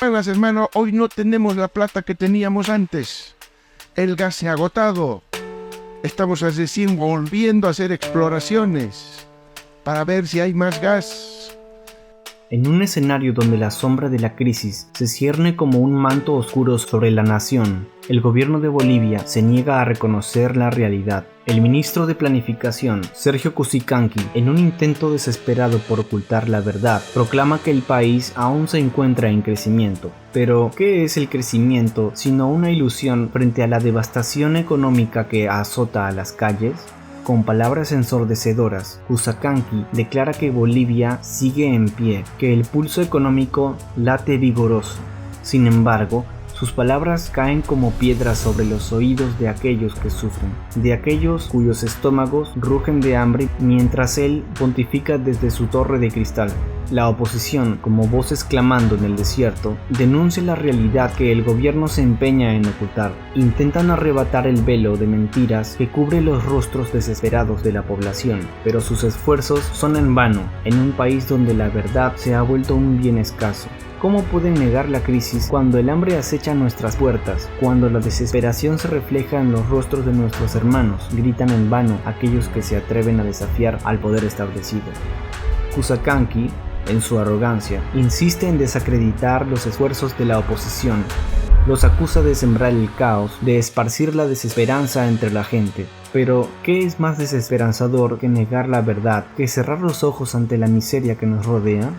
Buenas, hermano, hoy no tenemos la plata que teníamos antes. El gas se ha agotado. Estamos recién volviendo a hacer exploraciones para ver si hay más gas. En un escenario donde la sombra de la crisis se cierne como un manto oscuro sobre la nación, el gobierno de Bolivia se niega a reconocer la realidad. El ministro de Planificación, Sergio Cusicanqui, en un intento desesperado por ocultar la verdad, proclama que el país aún se encuentra en crecimiento. Pero, ¿qué es el crecimiento sino una ilusión frente a la devastación económica que azota a las calles? Con palabras ensordecedoras, Cusicanqui declara que Bolivia sigue en pie, que el pulso económico late vigoroso. Sin embargo, sus palabras caen como piedras sobre los oídos de aquellos que sufren, de aquellos cuyos estómagos rugen de hambre mientras él pontifica desde su torre de cristal. La oposición, como voces clamando en el desierto, denuncia la realidad que el gobierno se empeña en ocultar. Intentan arrebatar el velo de mentiras que cubre los rostros desesperados de la población, pero sus esfuerzos son en vano, en un país donde la verdad se ha vuelto un bien escaso. ¿Cómo pueden negar la crisis cuando el hambre acecha nuestras puertas, cuando la desesperación se refleja en los rostros de nuestros hermanos? Gritan en vano aquellos que se atreven a desafiar al poder establecido. Cusicanqui, en su arrogancia, insiste en desacreditar los esfuerzos de la oposición. Los acusa de sembrar el caos, de esparcir la desesperanza entre la gente. Pero, ¿qué es más desesperanzador que negar la verdad, que cerrar los ojos ante la miseria que nos rodea?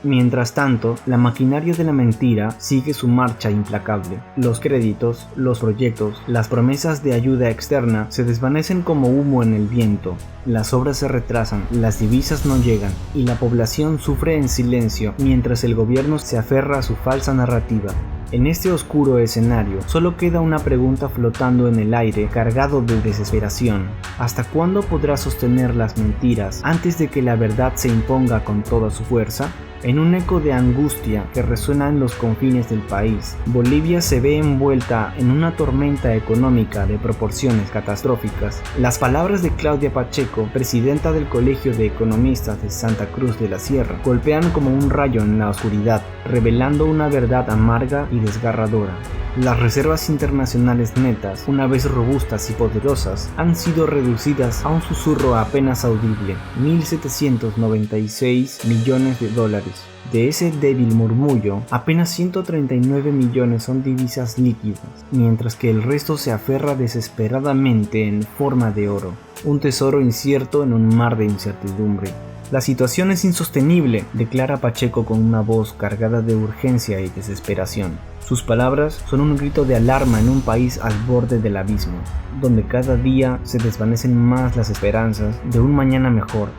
Mientras tanto, la maquinaria de la mentira sigue su marcha implacable. Los créditos, los proyectos, las promesas de ayuda externa se desvanecen como humo en el viento. Las obras se retrasan, las divisas no llegan y la población sufre en silencio mientras el gobierno se aferra a su falsa narrativa. En este oscuro escenario, solo queda una pregunta flotando en el aire, cargado de desesperación. ¿Hasta cuándo podrá sostener las mentiras antes de que la verdad se imponga con toda su fuerza? En un eco de angustia que resuena en los confines del país, Bolivia se ve envuelta en una tormenta económica de proporciones catastróficas. Las palabras de Claudia Pacheco, presidenta del Colegio de Economistas de Santa Cruz de la Sierra, golpean como un rayo en la oscuridad, revelando una verdad amarga y desgarradora. Las reservas internacionales netas, una vez robustas y poderosas, han sido reducidas a un susurro apenas audible, 1.796 millones de dólares. De ese débil murmullo, apenas 139 millones son divisas líquidas, mientras que el resto se aferra desesperadamente en forma de oro, un tesoro incierto en un mar de incertidumbre. La situación es insostenible, declara Pacheco con una voz cargada de urgencia y desesperación. Sus palabras son un grito de alarma en un país al borde del abismo, donde cada día se desvanecen más las esperanzas de un mañana mejor.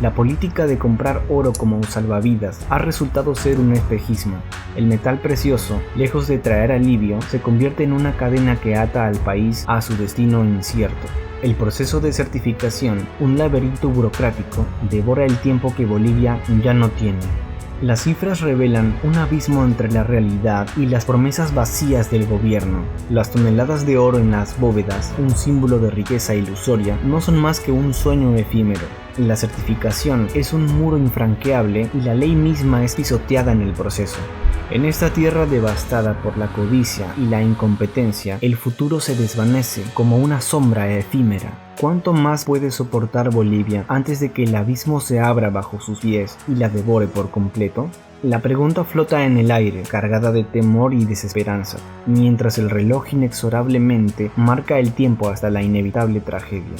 La política de comprar oro como salvavidas ha resultado ser un espejismo. El metal precioso, lejos de traer alivio, se convierte en una cadena que ata al país a su destino incierto. El proceso de certificación, un laberinto burocrático, devora el tiempo que Bolivia ya no tiene. Las cifras revelan un abismo entre la realidad y las promesas vacías del gobierno. Las toneladas de oro en las bóvedas, un símbolo de riqueza ilusoria, no son más que un sueño efímero. La certificación es un muro infranqueable y la ley misma es pisoteada en el proceso. En esta tierra devastada por la codicia y la incompetencia, el futuro se desvanece como una sombra efímera. ¿Cuánto más puede soportar Bolivia antes de que el abismo se abra bajo sus pies y la devore por completo? La pregunta flota en el aire, cargada de temor y desesperanza, mientras el reloj inexorablemente marca el tiempo hasta la inevitable tragedia.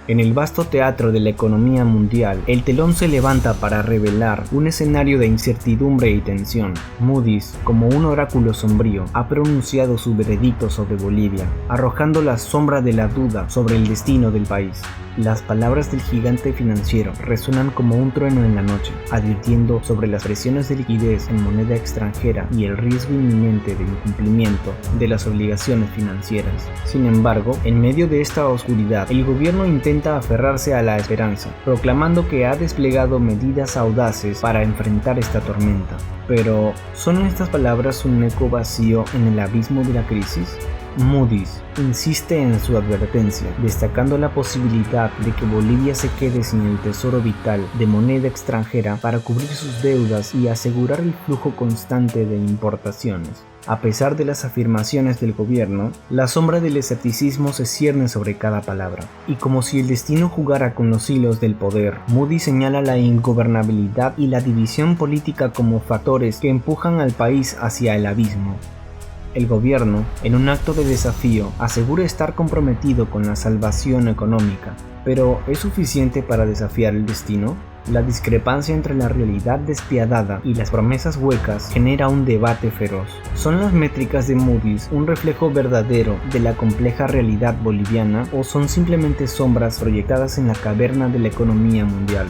En el vasto teatro de la economía mundial, el telón se levanta para revelar un escenario de incertidumbre y tensión. Moody's, como un oráculo sombrío, ha pronunciado su veredicto sobre Bolivia, arrojando la sombra de la duda sobre el destino del país. Las palabras del gigante financiero resuenan como un trueno en la noche, advirtiendo sobre las presiones de liquidez en moneda extranjera y el riesgo inminente de incumplimiento de las obligaciones financieras. Sin embargo, en medio de esta oscuridad, el gobierno intenta aferrarse a la esperanza, proclamando que ha desplegado medidas audaces para enfrentar esta tormenta. Pero, ¿son estas palabras un eco vacío en el abismo de la crisis? Moody's insiste en su advertencia, destacando la posibilidad de que Bolivia se quede sin el tesoro vital de moneda extranjera para cubrir sus deudas y asegurar el flujo constante de importaciones. A pesar de las afirmaciones del gobierno, la sombra del escepticismo se cierne sobre cada palabra, y como si el destino jugara con los hilos del poder, Moody's señala la ingobernabilidad y la división política como factores que empujan al país hacia el abismo. El gobierno, en un acto de desafío, asegura estar comprometido con la salvación económica, pero ¿es suficiente para desafiar el destino? La discrepancia entre la realidad despiadada y las promesas huecas genera un debate feroz. ¿Son las métricas de Moody's un reflejo verdadero de la compleja realidad boliviana o son simplemente sombras proyectadas en la caverna de la economía mundial?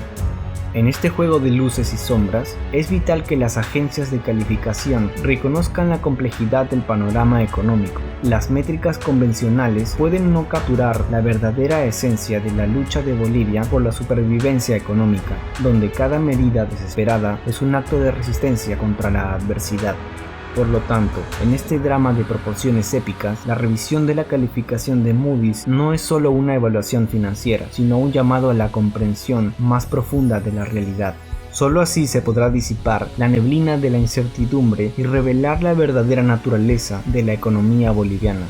En este juego de luces y sombras, es vital que las agencias de calificación reconozcan la complejidad del panorama económico. Las métricas convencionales pueden no capturar la verdadera esencia de la lucha de Bolivia por la supervivencia económica, donde cada medida desesperada es un acto de resistencia contra la adversidad. Por lo tanto, en este drama de proporciones épicas, la revisión de la calificación de Moody's no es solo una evaluación financiera, sino un llamado a la comprensión más profunda de la realidad. Solo así se podrá disipar la neblina de la incertidumbre y revelar la verdadera naturaleza de la economía boliviana.